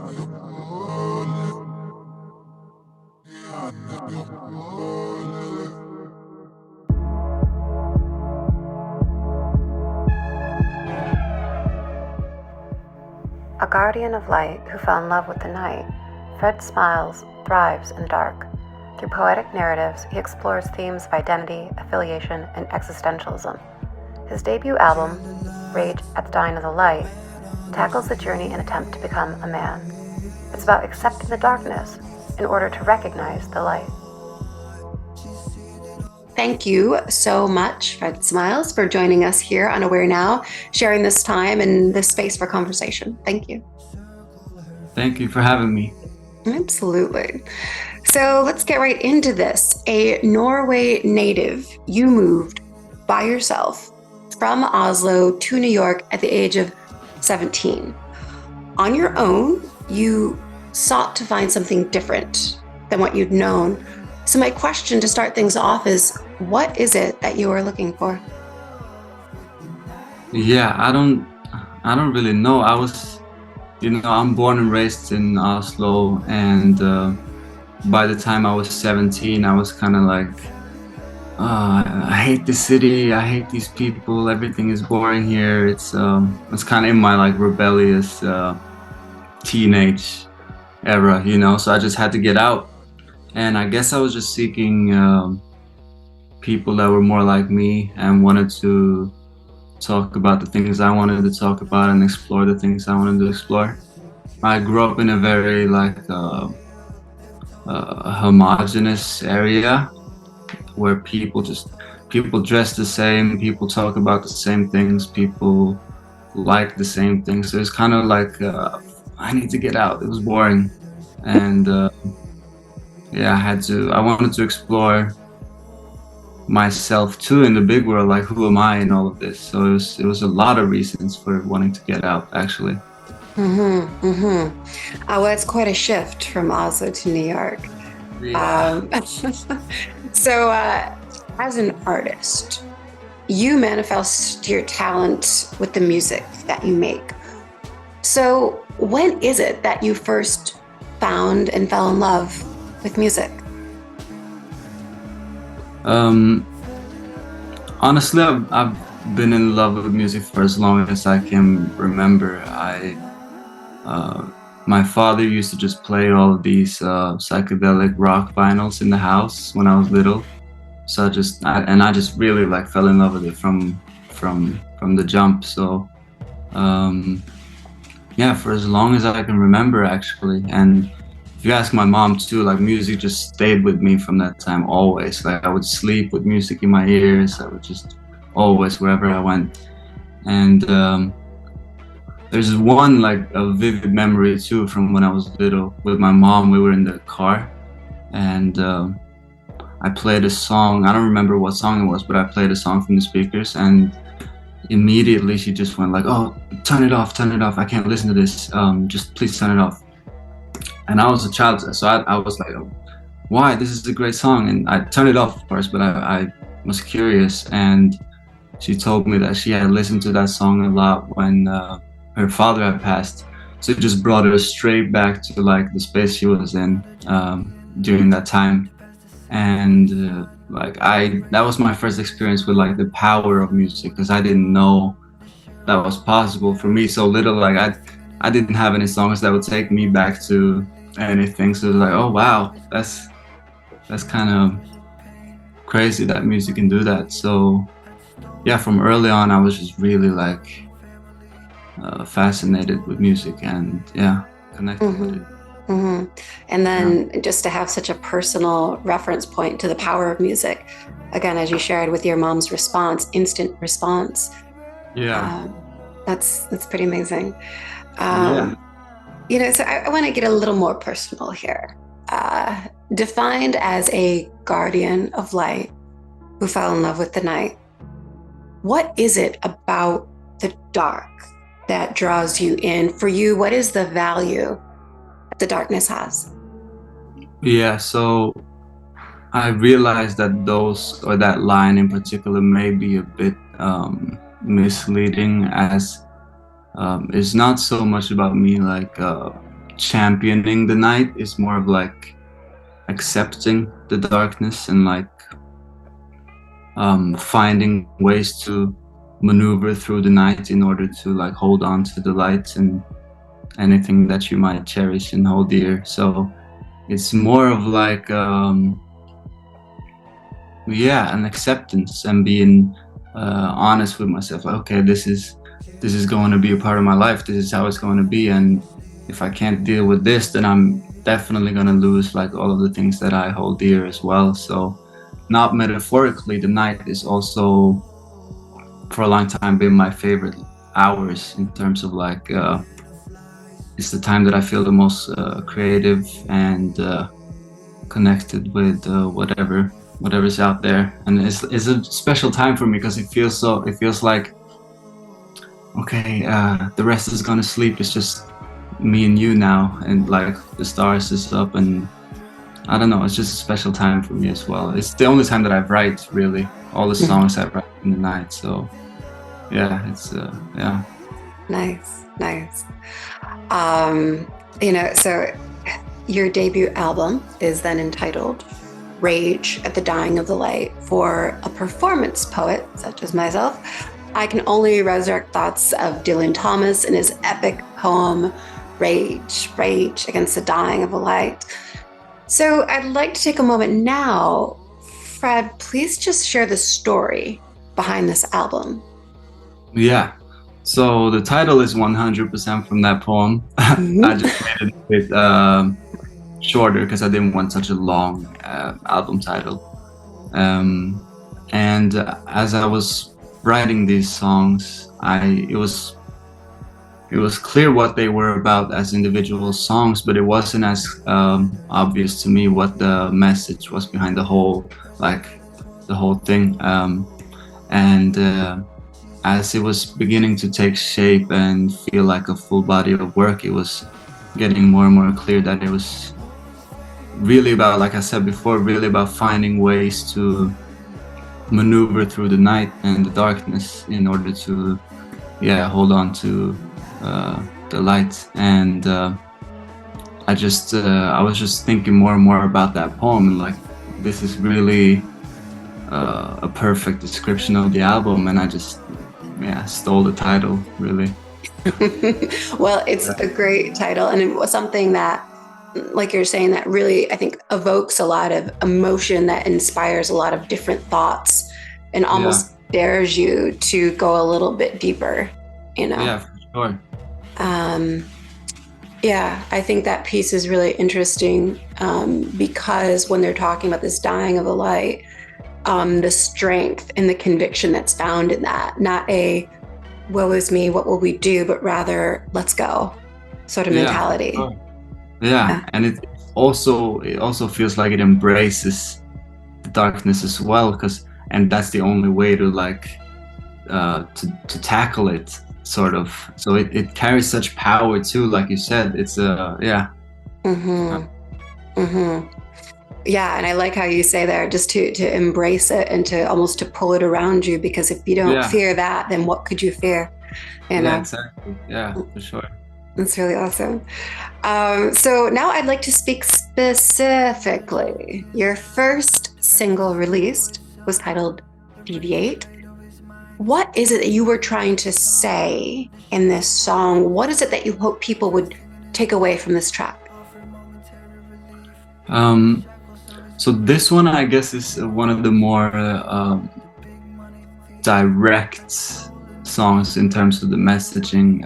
A guardian of light who fell in love with the night, Fred Smiles thrives in dark. Through poetic narratives, he explores themes of identity, affiliation, and existentialism. His debut album, Rage at the Dying of the Light, tackles the journey and attempt to become a man. It's about accepting the darkness in order to recognize the light. Thank you so much, Fred Smiles, for joining us here on AwareNow, sharing this time and this space for conversation. Thank you. Thank you for having me. Absolutely. So let's get right into this. A Norway native, you moved by yourself from Oslo to New York at the age of 17. On your own, you sought to find something different than what you'd known. So my question to start things off is, what is it that you are looking for? Yeah, I don't really know. I'm born and raised in Oslo, and by the time I was 17, I was kind of like, I hate the city, I hate these people, everything is boring here. It's kind of in my like rebellious teenage era, so I just had to get out. And I guess I was just seeking people that were more like me and wanted to talk about the things I wanted to talk about and explore the things I wanted to explore. I grew up in a very homogenous area where people dress the same, people talk about the same things, people like the same things. So it's kind of like I need to get out. It was boring, and I wanted to explore myself too in the big world, like who am I in all of this. So it was a lot of reasons for wanting to get out, actually. Well, it's quite a shift from Oslo to New York. Yeah. So as an artist, you manifest your talent with the music that you make. So when is it that you first found and fell in love with music? Honestly, I've been in love with music for as long as I can remember. My father used to just play all of these psychedelic rock vinyls in the house when I was little. So I just really like fell in love with it from the jump. So for as long as I can remember, actually. And if you ask my mom too, like music just stayed with me from that time always. Like I would sleep with music in my ears. I would just always, wherever I went. And there's one like a vivid memory too from when I was little with my mom. We were in the car, and I played a song. I don't remember what song it was, but I played a song from the speakers, and immediately she just went like, "Oh, turn it off, I can't listen to this, just please turn it off." And I was a child, so I was like, "Oh, why? This is a great song." And I turned it off, of course, but I was curious, and she told me that she had listened to that song a lot when her father had passed. So it just brought her straight back to like the space she was in during that time. And that was my first experience with like the power of music, because I didn't know that was possible for me so little. Like I didn't have any songs that would take me back to anything. So it was like, oh wow, that's kind of crazy that music can do that. So yeah, from early on I was just really like fascinated with music, and connected with it. And then just to have such a personal reference point to the power of music, again, as you shared with your mom's response, instant response. That's pretty amazing. So I want to get a little more personal here. Defined as a guardian of light who fell in love with the night, what is it about the dark that draws you in? For you, what is the value that the darkness has? Yeah, so I realized that that line in particular may be a bit misleading, as it's not so much about me like championing the night. It's more of like accepting the darkness and like finding ways to maneuver through the night in order to like hold on to the light and anything that you might cherish and hold dear. So it's more of like an acceptance and being honest with myself. Like, okay, this is going to be a part of my life. This is how it's going to be, and if I can't deal with this, then I'm definitely going to lose like all of the things that I hold dear as well. So not metaphorically, the night is also for a long time been my favorite hours in terms of like it's the time that I feel the most creative and connected with whatever's out there. And it's a special time for me because it feels like, okay, the rest is gonna sleep, it's just me and you now, and like the stars is up, and I don't know, it's just a special time for me as well. It's the only time that I write, really, all the songs I write in the night. So yeah, it's Nice. So your debut album is then entitled Rage at the Dying of the Light. For a performance poet such as myself, I can only resurrect thoughts of Dylan Thomas and his epic poem Rage Against the Dying of the Light. So I'd like to take a moment now. Fred, please just share the story behind this album. Yeah. So the title is 100% from that poem. I just made it a bit shorter because I didn't want such a long album title. And as I was writing these songs, it was clear what they were about as individual songs, but it wasn't as obvious to me what the message was behind the whole thing. As it was beginning to take shape and feel like a full body of work, it was getting more and more clear that it was really about, like I said before, really about finding ways to maneuver through the night and the darkness in order to, hold on to the light. And I was just thinking more and more about that poem, and like, this is really a perfect description of the album, and I just stole the title, really. Well, it's a great title, and it was something that, like you're saying, that really, I think, evokes a lot of emotion, that inspires a lot of different thoughts, and almost dares you to go a little bit deeper, Yeah, for sure. I think that piece is really interesting because when they're talking about this dying of the light, the strength and the conviction that's found in that, not a woe is me, what will we do, but rather let's go sort of mentality. Sure. And it also feels like it embraces the darkness as well, and that's the only way to like to tackle it, sort of. So it carries such power too, like you said. It's Yeah, and I like how you say there, just to embrace it and to almost to pull it around you, because if you don't fear that, then what could you fear? Yeah, exactly. Yeah, for sure. That's really awesome. So now I'd like to speak specifically. Your first single released was titled Deviate. What is it that you were trying to say in this song? What is it that you hope people would take away from this track? So this one, I guess, is one of the more direct songs in terms of the messaging.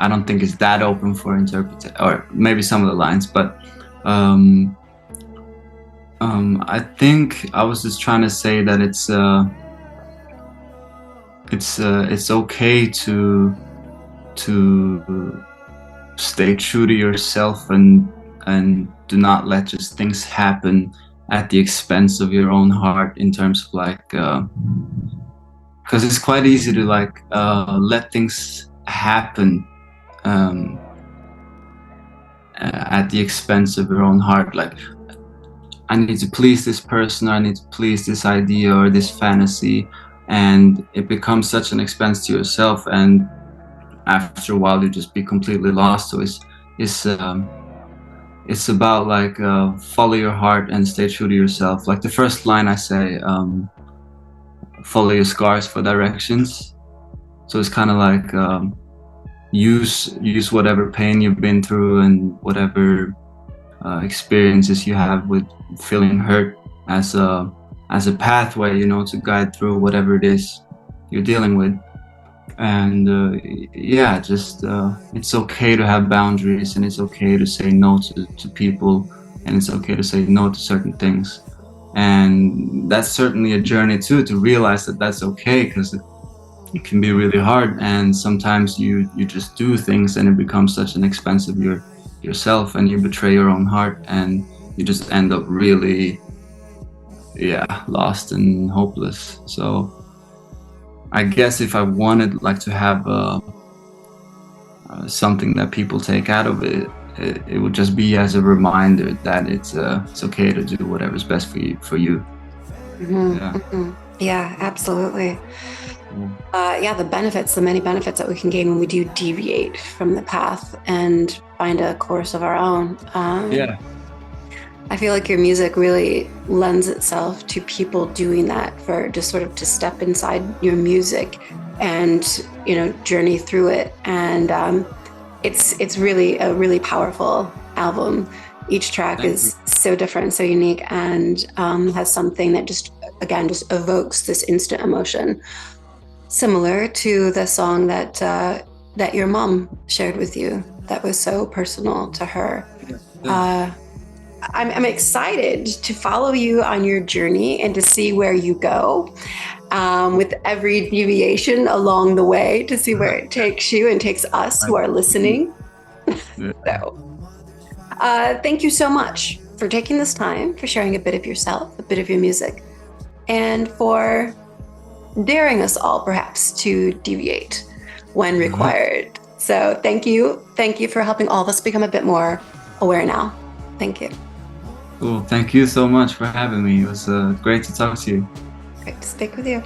I don't think it's that open for interpretation, or maybe some of the lines, but I think I was just trying to say that it's okay to stay true to yourself and do not let just things happen at the expense of your own heart, in terms of like, because it's quite easy to like let things happen at the expense of your own heart. Like, I need to please this person, or I need to please this idea or this fantasy, and it becomes such an expense to yourself, and after a while you just be completely lost. So is it's about like follow your heart and stay true to yourself. Like the first line I say, follow your scars for directions. So it's kind of like use whatever pain you've been through and whatever experiences you have with feeling hurt as a pathway, you know, to guide through whatever it is you're dealing with. And yeah, just it's okay to have boundaries, and it's okay to say no to people, and it's okay to say no to certain things. And that's certainly a journey too, to realize that that's okay, because it can be really hard, and sometimes you just do things and it becomes such an expense of yourself, and you betray your own heart, and you just end up really, yeah, lost and hopeless. So I guess if I wanted like to have something that people take out of it, it would just be as a reminder that it's okay to do whatever's best for you. Mm-hmm, Yeah. mm-hmm. Yeah, absolutely. Yeah. Yeah, the many benefits that we can gain when we do deviate from the path and find a course of our own. Yeah. I feel like your music really lends itself to people doing that, for just sort of to step inside your music and, you know, journey through it. And it's really a really powerful album. Each track Thank is you. so different, so unique, and has something that just, again, just evokes this instant emotion, similar to the song that your mom shared with you. That was so personal to her. Yeah. I'm excited to follow you on your journey and to see where you go, with every deviation along the way, to see where it takes you and takes us who are listening. Yeah. So, thank you so much for taking this time, for sharing a bit of yourself, a bit of your music, and for daring us all perhaps to deviate when required. So thank you. Thank you for helping all of us become a bit more aware now. Thank you. Cool. Thank you so much for having me. It was great to talk to you. Great to speak with you.